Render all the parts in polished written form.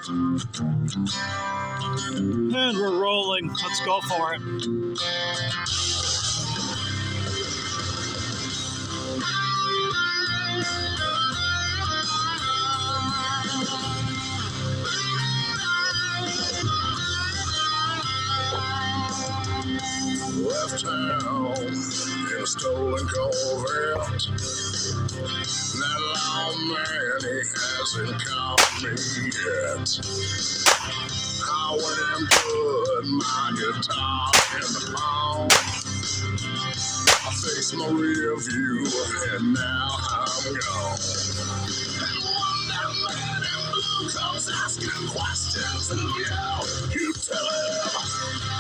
And we're rolling. Let's go for it. Left town in a stolen Corvette. That long man, he hasn't caught me yet. I went and put my guitar in the palm. I faced my rear view and now I'm gone. And one that man in blue comes asking questions of you. You tell him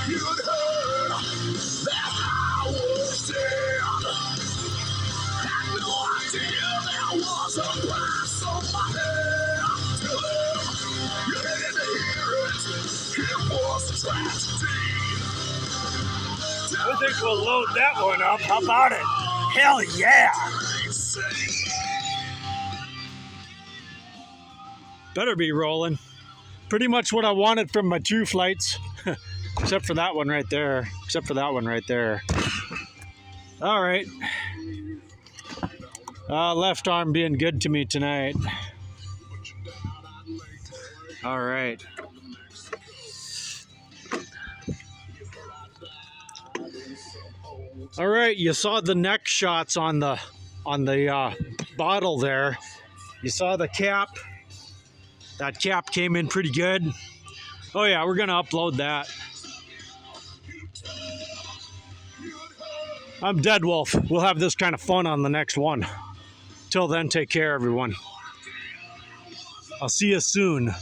you'd heard that I was dead. Had no idea there was a price on my head. Tell him you didn't hear it. It was a tragedy. I think we'll load that one up. How about it? Hell yeah! Better be rolling. Pretty much what I wanted from my true flights. Except for that one right there. All right. Left arm being good to me tonight. All right. All right, you saw the neck shots on the bottle there. You saw the cap. That cap came in pretty good. Oh yeah, we're gonna upload that. I'm Dead Wolf. We'll have this kind of fun on the next one. Till then, take care, everyone. I'll see you soon.